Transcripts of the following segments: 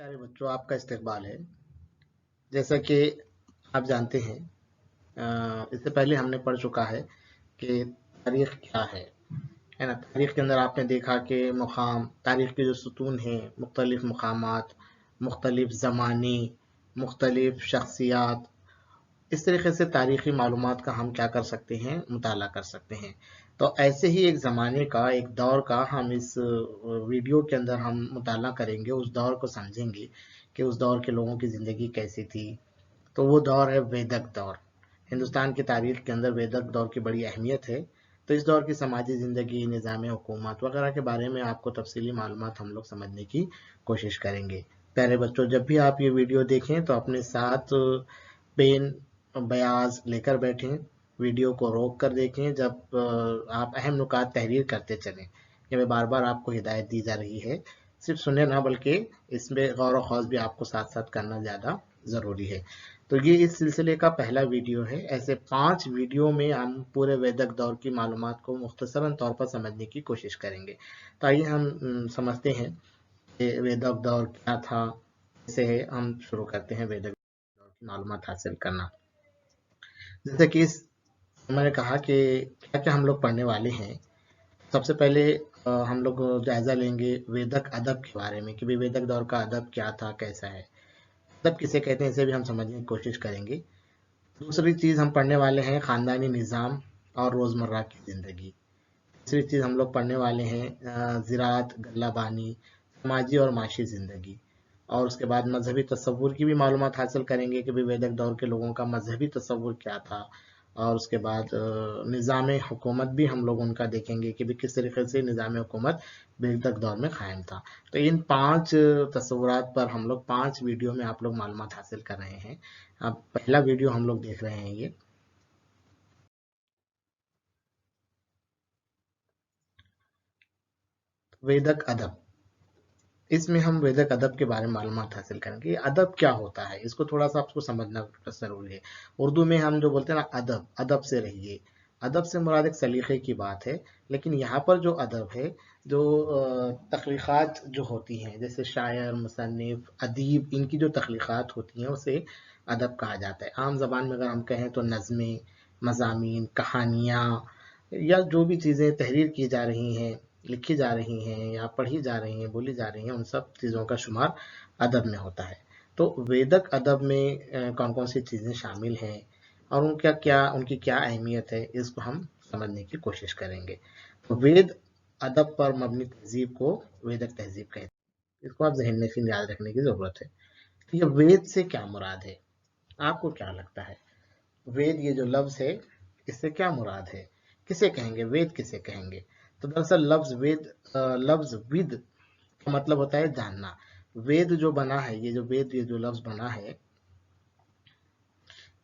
प्यारे बच्चों, आपका इस्तकबाल है। जैसा कि आप जानते हैं, इससे पहले हमने पढ़ चुका है कि तारीख क्या है ना। तारीख के अंदर आपने देखा कि मुकाम, तारीख के जो सुतून हैं, मुख्तलिफ मुकामात, मुख्तलिफ ज़माने, मुख्तलिफ शख्सियात, इस तरीके से तारीखी मालूमात का हम क्या कर सकते हैं, मुताला कर सकते हैं। तो ऐसे ही एक ज़माने का, एक दौर का हम इस वीडियो के अंदर हम मुताला करेंगे, उस दौर को समझेंगे कि उस दौर के लोगों की ज़िंदगी कैसी थी। तो वो दौर है वेदक दौर। हिंदुस्तान की तारीख के अंदर वेदक दौर की बड़ी अहमियत है। तो इस दौर की समाजी ज़िंदगी, निज़ाम हुकूमत वगैरह के बारे में आपको तफसीली मालूमात हम लोग समझने की कोशिश करेंगे। प्यारे बच्चों, जब भी आप ये वीडियो देखें तो अपने साथ पेन, बयाज लेकर बैठें। वीडियो को रोक कर देखें जब आप अहम नुकात तहरीर करते चलें। ये मैं बार बार आपको हिदायत दी जा रही है, सिर्फ सुने ना बल्कि इसमें गौर व खौज भी आपको साथ साथ करना ज़्यादा ज़रूरी है। तो ये इस सिलसिले का पहला वीडियो है। ऐसे 5 वीडियो में हम पूरे वेदक दौर की मालूमात को मुख्तसरन तौर पर समझने की कोशिश करेंगे। तो आइए हम समझते हैं कि वेदक दौर क्या था। इसे हम शुरू करते हैं वेदक दौर की मालूमात हासिल करना। जैसे कि मैंने कहा कि क्या क्या हम लोग पढ़ने वाले हैं। सबसे पहले हम लोग जायजा लेंगे वेदक अदब के बारे में कि भाई वेदक दौर का अदब क्या था, कैसा है, अदब किसे कहते हैं, इसे भी हम समझने की कोशिश करेंगे। दूसरी चीज़ हम पढ़ने वाले हैं ख़ानदानी निज़ाम और रोज़मर्रा की ज़िंदगी। तीसरी चीज़ हम लोग पढ़ने वाले हैं ज़राअत, गल्लाबानी, समाजी और माशी ज़िंदगी। और उसके बाद मजहबी तसव्वुर की भी मालूमात हासिल करेंगे कि भाई वेदक दौर के लोगों का मजहबी तसव्वुर क्या था। और उसके बाद निज़ाम हुकूमत भी हम लोग उनका देखेंगे कि भाई किस तरीके से निज़ाम हुकूमत वेदक दौर में कायम था। तो इन 5 तस्वुरात पर हम लोग 5 वीडियो में आप लोग मालूमात हासिल कर रहे हैं। अब पहला वीडियो हम लोग देख रहे हैं ये वेदक अदब। इसमें हम वेदक अदब के बारे में मालूमात हासिल करेंगे। अदब क्या होता है, इसको थोड़ा सा आपको समझना ज़रूरी है। उर्दू में हम जो बोलते हैं ना अदब, अदब से रहिए। अदब से मुराद एक सलीक़े की बात है, लेकिन यहाँ पर जो अदब है, जो तख्लीक़ात जो होती हैं, जैसे शायर, मुसन्निफ़, अदीब, इनकी जो तख्लीक़ात होती हैं उसे अदब कहा जाता है। आम ज़बान में अगर हम कहें तो नज़्में, मज़ामीन, कहानियाँ या जो भी चीज़ें तहरीर की जा रही हैं, लिखी जा रही हैं या पढ़ी जा रही हैं, बोली जा रही हैं, उन सब चीज़ों का शुमार अदब में होता है। तो वेदक अदब में कौन कौन सी चीज़ें शामिल हैं और उनकी क्या अहमियत है, इसको हम समझने की कोशिश करेंगे। तो वेद अदब पर मबनी तहजीब को वेदक तहजीब कहते हैं। इसको आप जहन नशीन याद रखने की ज़रूरत है। तो ये वेद से क्या मुराद है, आपको क्या लगता है? वेद, ये जो लफ्ज़ है, इससे क्या मुराद है? किसे कहेंगे वेद, किसे कहेंगे? तो दरअसल लफ्ज़ विद का मतलब होता है जानना। वेद जो बना है, ये जो लफ्ज़ बना है,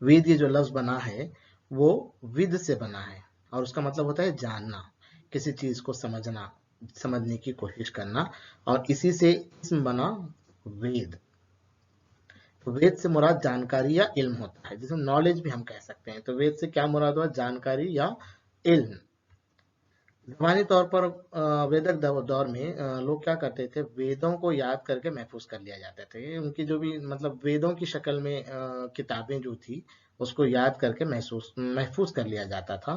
वेद ये जो लफ्ज़ बना है, वो विद से बना है और उसका मतलब होता है जानना, किसी चीज़ को समझना, समझने की कोशिश करना। और इसी से इसम बना वेद। तो वेद से मुराद जानकारी या इल्म होता है, जिसे नॉलेज भी हम कह सकते हैं। तो वेद से क्या मुराद हुआ? जानकारी या इल्म। ज़बानी तौर पर वेदक दौर में लोग क्या करते थे, वेदों को याद करके महफूज कर लिया जाते थे। उनकी जो भी मतलब वेदों की शक्ल में किताबें जो थी, उसको याद करके महफूज कर लिया जाता था।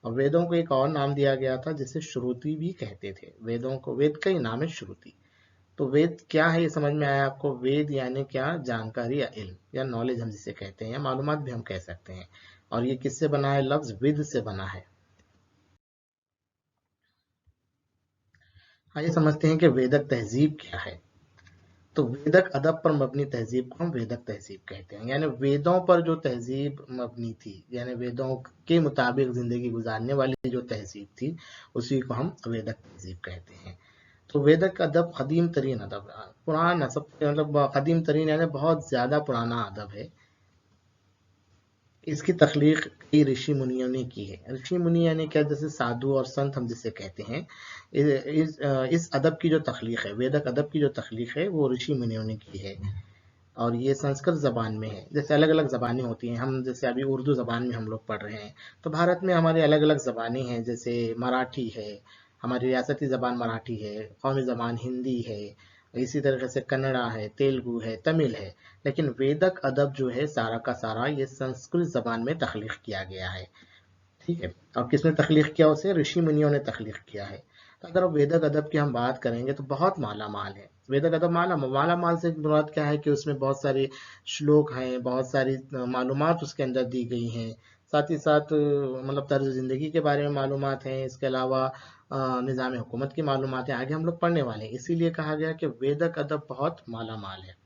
और वेदों को एक और नाम दिया गया था जिसे श्रुति भी कहते थे। वेदों को, वेद का ही नाम है श्रुति। तो वेद क्या है, ये समझ में आया आपको? वेद यानी क्या? जानकारी या इल्म या नॉलेज हम जिसे कहते हैं, या मालूमात भी हम कह सकते हैं। और ये किससे बना है? लफ्ज़ विद से बना है। आइए समझते हैं कि वेदक तहजीब क्या है। तो वेदक अदब पर मबनी तहजीब को हम वेदक तहजीब कहते हैं। यानी वेदों पर जो तहजीब मबनी थी, यानी वेदों के मुताबिक ज़िंदगी गुजारने वाली जो तहजीब थी, उसी को हम वेदक तहजीब कहते हैं। तो वेदक अदब कदीम तरीन अदब, पुराना, सब मतलब कदीम तरीन यानी बहुत ज़्यादा पुराना अदब है। इसकी तख्लीक कई ऋषि मुनियों ने की है। ऋषि मुनि यानी क्या? जैसे साधु और संत हम जिसे कहते हैं। इस अदब की जो तख्लीक है, वेदक अदब की जो तख्लीक है, वो ऋषि मुनियों ने की है। और ये संस्कृत ज़बान में है। जैसे अलग अलग ज़बानें होती हैं, हम जैसे अभी उर्दू ज़बान में हम लोग पढ़ रहे हैं, तो भारत में हमारे अलग अलग ज़बानें हैं। जैसे मराठी है, हमारी रियासती ज़बान मराठी है, कौमी ज़बान हिंदी है, इसी तरीके से कन्नड़ा है, तेलुगु है, तमिल है। लेकिन वेदक अदब जो है सारा का सारा ये संस्कृत जबान में तख्लीक किया गया है। ठीक है, और किसने तख्लीक किया उसे? ऋषि मुनियों ने तख्लीक किया है। तो अगर वेदक अदब की हम बात करेंगे तो बहुत माला माल है। वेदक अदब माला माल से मुराद क्या है कि उसमें बहुत सारे श्लोक हैं, बहुत सारी मालूमात उसके अंदर दी गई हैं। साथ ही साथ मतलब तर्ज ज़िंदगी के बारे में मालूमात हैं। इसके अलावा निज़ाम हुकूमत की मालूमात हैं, आगे हम लोग पढ़ने वाले हैं। इसीलिए कहा गया कि वेदक अदब बहुत माला माल है।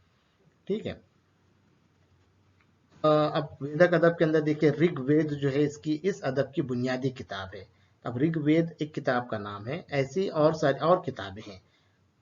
ठीक है। अब वेदक अदब के अंदर देखिए, ऋग्वेद जो है इसकी इस अदब की बुनियादी किताब है। अब ऋग्वेद एक किताब का नाम है, ऐसी और सारी और किताबें हैं।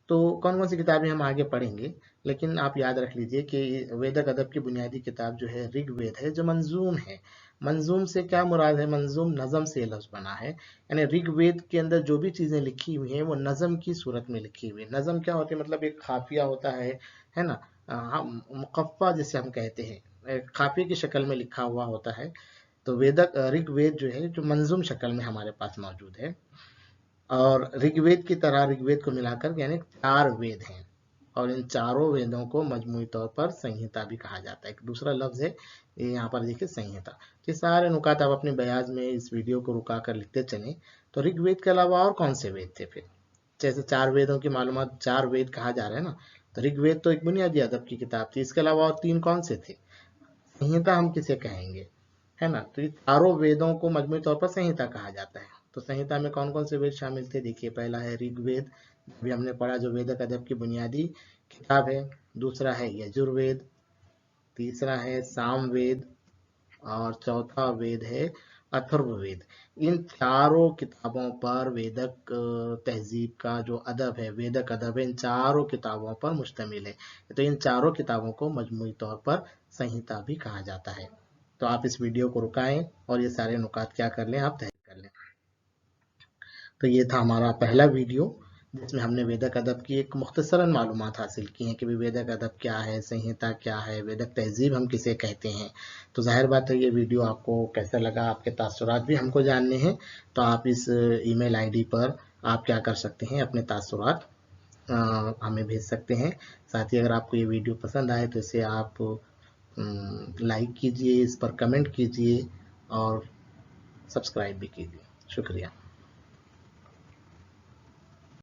तो कौन कौन सी किताबें हम आगे पढ़ेंगे, लेकिन आप याद रख लीजिए कि वेदक अदब की बुनियादी किताब जो है ऋग्वेद है, जो मंजूम है। मंजूम से क्या मुराद है? मंजूम नज़म से लफ्ज बना है, यानी ऋग्वेद के अंदर जो भी चीजें लिखी हुई हैं वो नज़म की सूरत में लिखी हुई है। नज़म क्या होती है? मतलब एक खाफिया होता है ना, मुकफ़्फ़ा जिसे हम कहते हैं, एक खाफिये की शक्ल में लिखा हुआ होता है। तो वेदक ऋग्वेद जो है जो मंजूम शक्ल में हमारे पास मौजूद है। और ऋग्वेद की तरह ऋग्वेद को मिलाकर यानी 4 वेद हैं, और इन चारों वेदों को मजमूई तौर पर संहिता भी कहा जाता है। एक दूसरा लफ्ज है ये यहाँ पर देखिए, संहिता। ये सारे नुकात आप अपने बयाज में इस वीडियो को रुका कर लिखते चलें। तो ऋग्वेद के अलावा और कौन से वेद थे फिर? जैसे 4 वेदों की मालूमात, 4 वेद कहा जा रहा है ना, तो ऋग्वेद तो एक बुनियादी अदब की किताब थी। इसके अलावा और 3 कौन से थे? संहिता हम किसे कहेंगे, है ना? तो ये चारों वेदों को मजमूई तौर पर संहिता कहा जाता है। तो संहिता में कौन कौन से वेद शामिल थे? देखिए, पहला है ऋग्वेद, अभी हमने पढ़ा, जो वेदक अदब की बुनियादी किताब है। दूसरा है यजुर्वेद, तीसरा है सामवेद, और चौथा वेद है अथर्ववेद। इन चारों किताबों पर वेदक तहजीब का जो अदब है, वेदक अदब है, इन चारों किताबों पर मुश्तमिल है। तो इन चारों किताबों को मजमूई तौर पर संहिता भी कहा जाता है। तो आप इस वीडियो को रुकाएं और ये सारे नुकात क्या कर लें, आप तहरीर कर लें। तो ये था हमारा पहला वीडियो, जिसमें हमने वेदक अदब की एक मुख्तसरन मालूमात हासिल की हैं कि भी वेदक अदब क्या है, संहिता क्या है, वेदक तहजीब हम किसे कहते हैं। तो जाहिर बात है ये वीडियो आपको कैसा लगा, आपके तासुरात भी हमको जानने हैं। तो आप इस ईमेल आईडी पर आप क्या कर सकते हैं, अपने तासुरात हमें भेज सकते हैं। साथ ही अगर आपको ये वीडियो पसंद आए तो इसे आप लाइक कीजिए, इस पर कमेंट कीजिए और सब्सक्राइब भी कीजिए। शुक्रिया।